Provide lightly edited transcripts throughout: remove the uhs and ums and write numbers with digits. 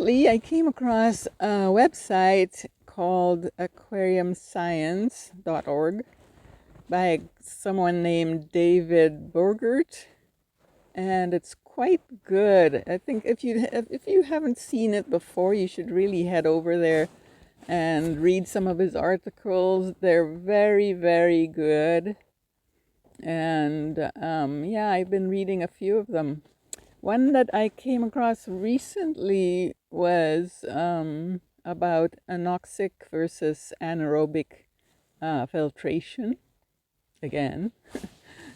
recently I came across a website called aquariumscience.org by someone named David Borgert, and it's quite good. I think if you haven't seen it before, you should really head over there and read some of his articles. They're very, very good. And yeah, I've been reading a few of them. One that I came across recently was about anoxic versus anaerobic filtration again.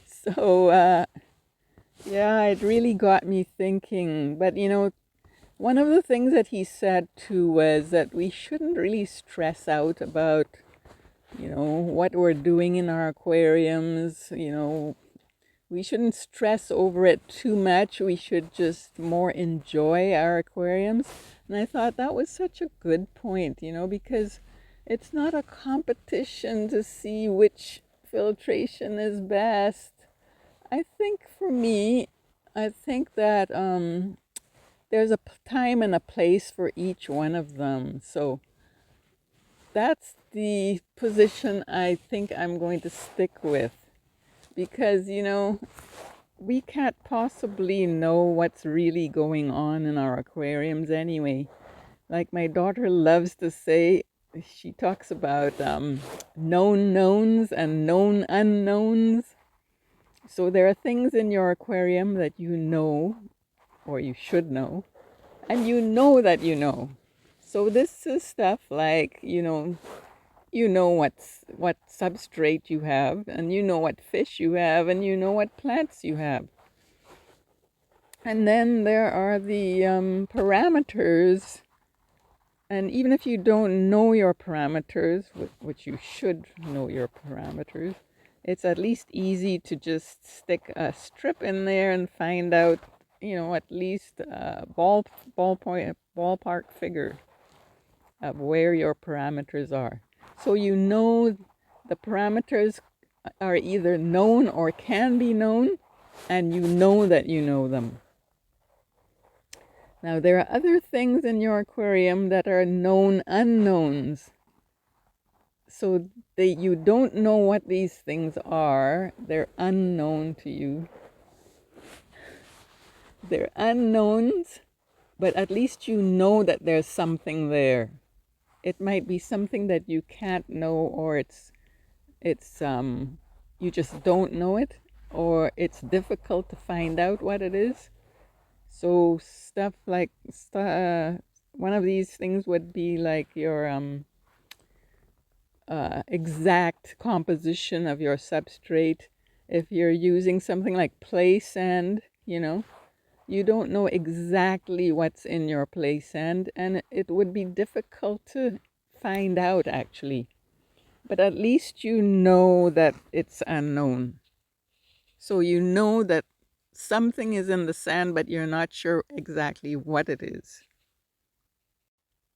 So, yeah, it really got me thinking. But, one of the things that he said too was that we shouldn't really stress out about, what we're doing in our aquariums. We shouldn't stress over it too much. We should just more enjoy our aquariums. And I thought that was such a good point, because it's not a competition to see which filtration is best. I think for me, I think that there's a time and a place for each one of them. So that's the position I think I'm going to stick with. Because, we can't possibly know what's really going on in our aquariums anyway. Like my daughter loves to say, she talks about known knowns and known unknowns. So there are things in your aquarium that you know, or you should know, and you know that you know. So this is stuff like, what substrate you have, and you know what fish you have, and you know what plants you have. And then there are the parameters. And even if you don't know your parameters, which you should know your parameters, it's at least easy to just stick a strip in there and find out, at least a ballpark figure of where your parameters are. So the parameters are either known or can be known, and you know that you know them. Now, there are other things in your aquarium that are known unknowns. So you don't know what these things are. They're unknown to you. They're unknowns, but at least you know that there's something there. It might be something that you can't know, or it's you just don't know it, or it's difficult to find out what it is. So stuff like one of these things would be like your exact composition of your substrate. If you're using something like play sand, you don't know exactly what's in your play sand, and it would be difficult to find out actually. But at least you know that it's unknown. So you know that something is in the sand, but you're not sure exactly what it is.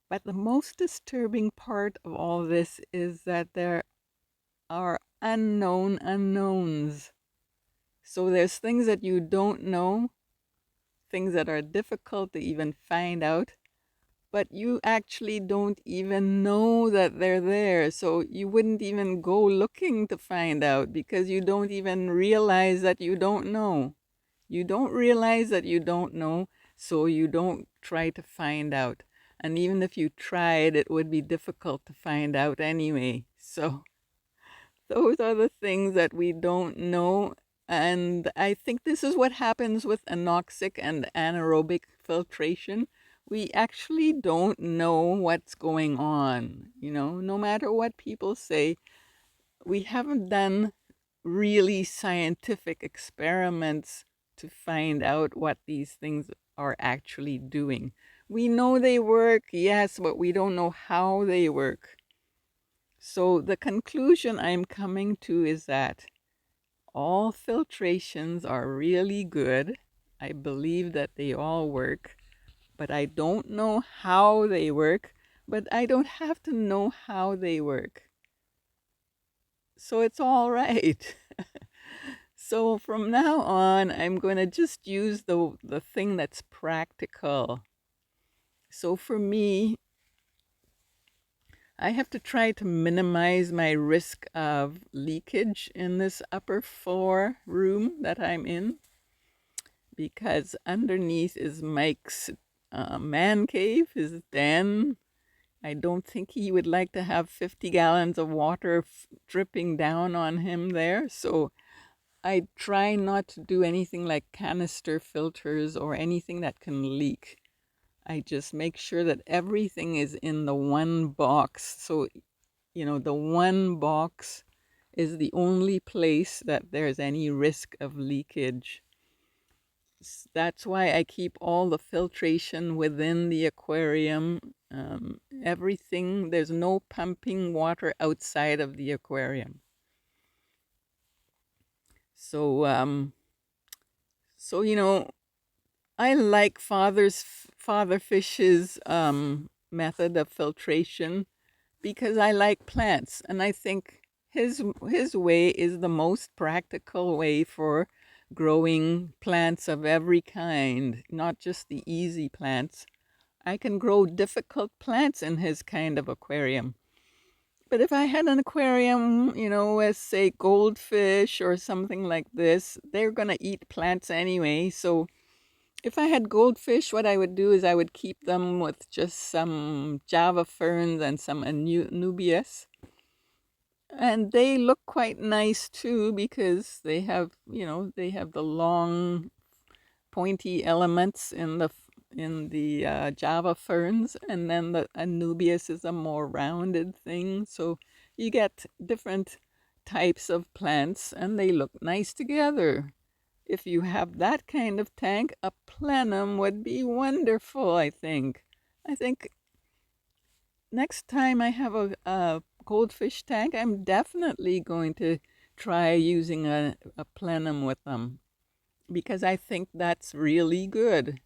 But the most disturbing part of all this is that there are unknown unknowns. So there's things that you don't know, things that are difficult to even find out, but you actually don't even know that they're there. So you wouldn't even go looking to find out because you don't even realize that you don't know. You don't realize that you don't know, so you don't try to find out. And even if you tried, it would be difficult to find out anyway. So those are the things that we don't know. And I think this is what happens with anoxic and anaerobic filtration. We actually don't know what's going on. No matter what people say, we haven't done really scientific experiments to find out what these things are actually doing. We know they work, yes, but we don't know how they work. So the conclusion I'm coming to is that all filtrations are really good. I believe that they all work, but I don't know how they work, but I don't have to know how they work. So it's all right. So from now on, I'm going to just use the thing that's practical. So for me, I have to try to minimize my risk of leakage in this upper floor room that I'm in, because underneath is Mike's man cave, his den. I don't think he would like to have 50 gallons of water dripping down on him there. So I try not to do anything like canister filters or anything that can leak. I just make sure that everything is in the one box. So, the one box is the only place that there's any risk of leakage. That's why I keep all the filtration within the aquarium. Everything, there's no pumping water outside of the aquarium. So, I like Father Fish's method of filtration because I like plants, and I think his way is the most practical way for growing plants of every kind, not just the easy plants. I can grow difficult plants in his kind of aquarium. But if I had an aquarium, with, say, goldfish or something like this, they're going to eat plants anyway. So if I had goldfish, what I would do is I would keep them with just some Java ferns and some anubias. And they look quite nice too because they have the long pointy elements in the Java ferns, and then the anubias is a more rounded thing. So you get different types of plants, and they look nice together. If you have that kind of tank, a plenum would be wonderful, I think. I think next time I have a goldfish tank, I'm definitely going to try using a plenum with them because I think that's really good.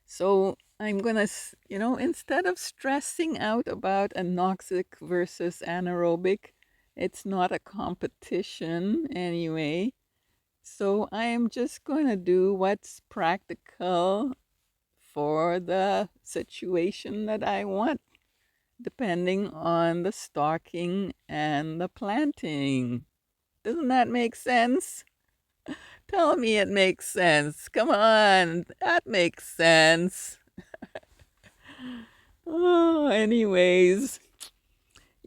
So I'm going to, instead of stressing out about anoxic versus anaerobic, it's not a competition anyway. So I am just going to do what's practical for the situation that I want, depending on the stocking and the planting. Doesn't that make sense? Tell me it makes sense. Come on, that makes sense. Oh, anyways,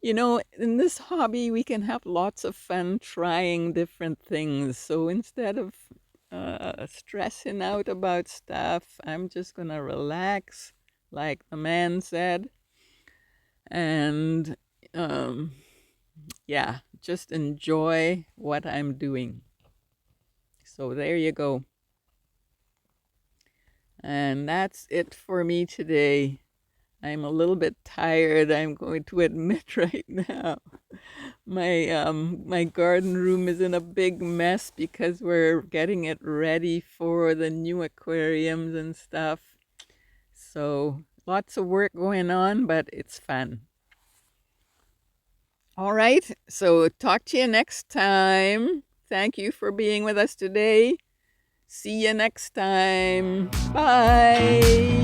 in this hobby, we can have lots of fun trying different things. So instead of stressing out about stuff, I'm just going to relax, like the man said. And yeah, just enjoy what I'm doing. So there you go. And that's it for me today. I'm a little bit tired, I'm going to admit right now. My garden room is in a big mess because we're getting it ready for the new aquariums and stuff. So lots of work going on, but it's fun. All right, so talk to you next time. Thank you for being with us today. See you next time. Bye.